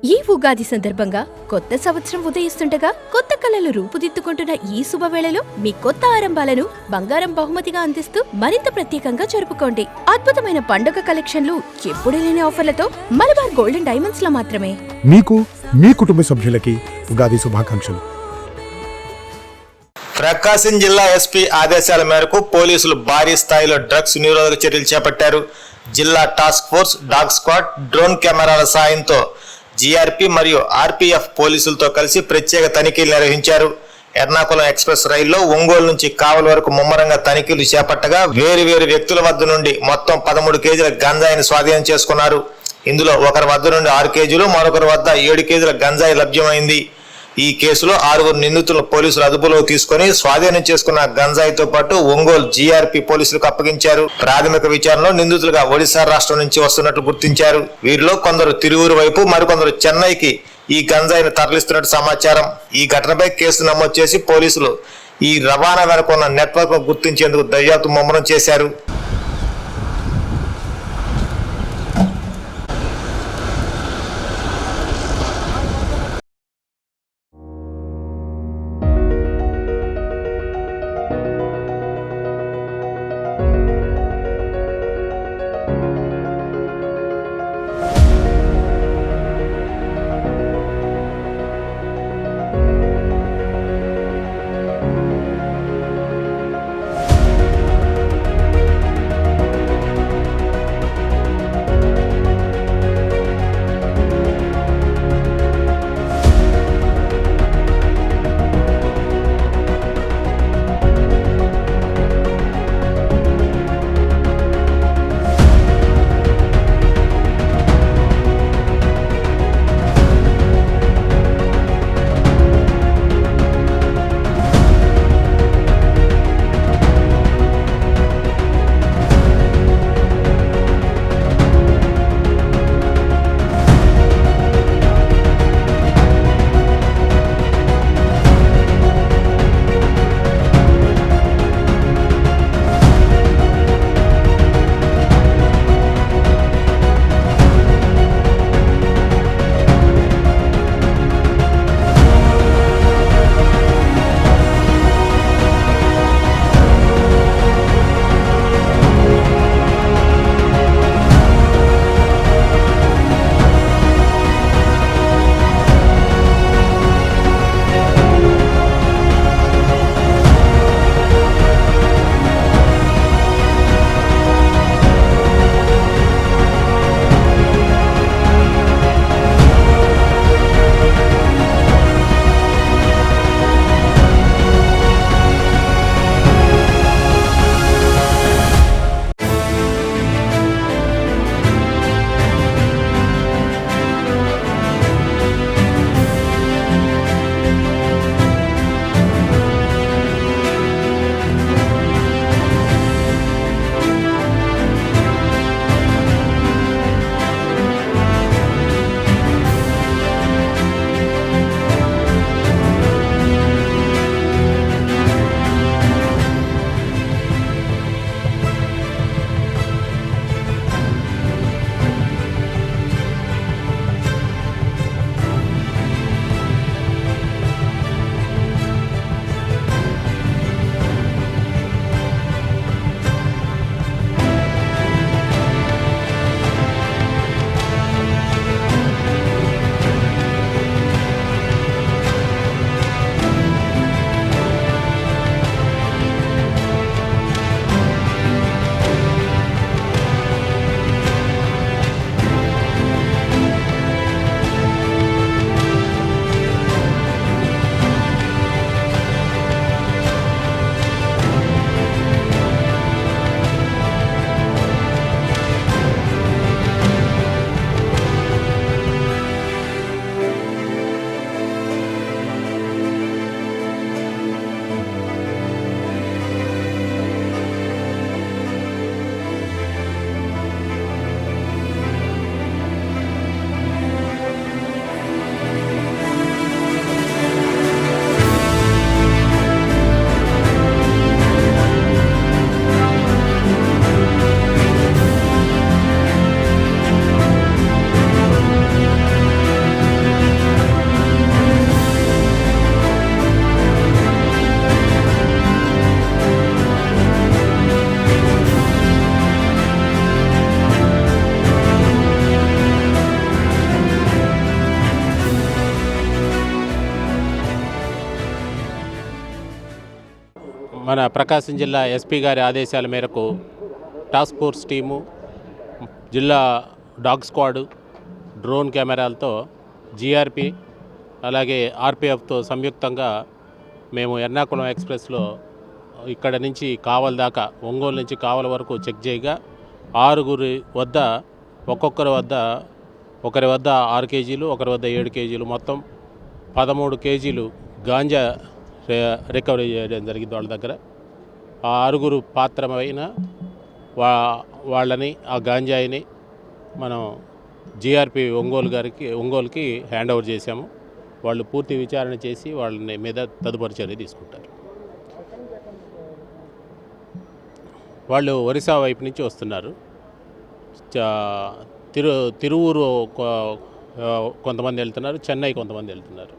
ఈ ఉగాది సందర్భంగా కొత్త సంవత్సరం ఉదయిస్తుండగా కొత్త కళలు రూపుదిద్దుకుంటున్న ఈ శుభవేళలో మీ కొత్త ఆరంభాలను బంగారం బహుమతిగా అందిస్తూ మరింత ప్రత్యేకంగా జరుపుకోండి. అద్భుతమైన పండుగ కలెక్షన్లు, ఎప్పుడూ లేని ఆఫర్లతో మలబార్ గోల్డెన్ డైమండ్స్ లో మాత్రమే. మీకు మీ కుటుంబ సభ్యులకి ఉగాది శుభాకాంక్షలు. ప్రకాశం జిల్లా ఎస్పీ ఆదేశాల మేరకు పోలీసులు భారీ స్థాయిలో డ్రగ్స్ నిరోధక చర్యలు చేపట్టారు. జిల్లా task force, dog squad, drone కెమెరాల సాయంతో జీఆర్పీ మరియు ఆర్పీఎఫ్ పోలీసులతో కలిసి ప్రత్యేక తనిఖీలు నిర్వహించారు. ఎర్నాకుళం ఎక్స్ప్రెస్ రైల్లో ఒంగోలు నుంచి కావలి వరకు ముమ్మరంగా తనిఖీలు చేపట్టగా వేరు వ్యక్తుల వద్ద నుండి మొత్తం 13 కేజీల గంజాయిని స్వాధీనం చేసుకున్నారు. ఇందులో ఒకరి వద్ద నుండి 6 కేజీలు, మరొకరి వద్ద 7 కేజీల గంజాయి లభ్యమైంది. ఈ కేసులో 6 నిందితులను పోలీసులు అదుపులో తీసుకుని స్వాధీనం చేసుకున్న గంజాయితో పాటు ఒంగోలు జీఆర్పీ పోలీసులకు అప్పగించారు. ప్రాథమిక విచారణలో నిందితులుగా ఒడిశా రాష్ట్రం నుంచి వస్తున్నట్లు గుర్తించారు. వీరిలో కొందరు తిరువూరు వైపు, మరికొందరు చెన్నైకి ఈ గంజాయిని తరలిస్తున్నట్టు సమాచారం. ఈ ఘటనపై కేసు నమోదు చేసి పోలీసులు ఈ రవాణా వెనుకున్న నెట్వర్క్ ను గుర్తించేందుకు దర్యాప్తు ముమ్మరం చేశారు. మన ప్రకాశం జిల్లా ఎస్పీ గారి ఆదేశాల మేరకు టాస్క్ ఫోర్స్ టీము, జిల్లా డాగ్ స్క్వాడ్, డ్రోన్ కెమెరాలతో జీఆర్పీ అలాగే ఆర్పిఎఫ్తో సంయుక్తంగా మేము ఎర్నాకుళం ఎక్స్ప్రెస్లో ఇక్కడ నుంచి కావల్ దాకా, ఒంగోలు నుంచి కావల్ వరకు చెక్ చేయగా 6 వద్ద ఒకరి వద్ద 6 కేజీలు, ఒకరి వద్ద 7 కేజీలు, మొత్తం 13 కేజీలు గాంజా రికవరీ చేయడం జరిగింది వాళ్ళ దగ్గర. ఆ 6 పాత్రమైన వాళ్ళని, ఆ గాంజాయిని మనం జీఆర్పీ ఒంగోలుకి హ్యాండ్ ఓవర్ చేశాము. వాళ్ళు పూర్తి విచారణ చేసి వాళ్ళని మీద తదుపరి చర్య తీసుకుంటారు. వాళ్ళు ఒరిస్సా వైపు నుంచి వస్తున్నారు. తిరువూరు కొంతమంది వెళ్తున్నారు, చెన్నై కొంతమంది వెళ్తున్నారు.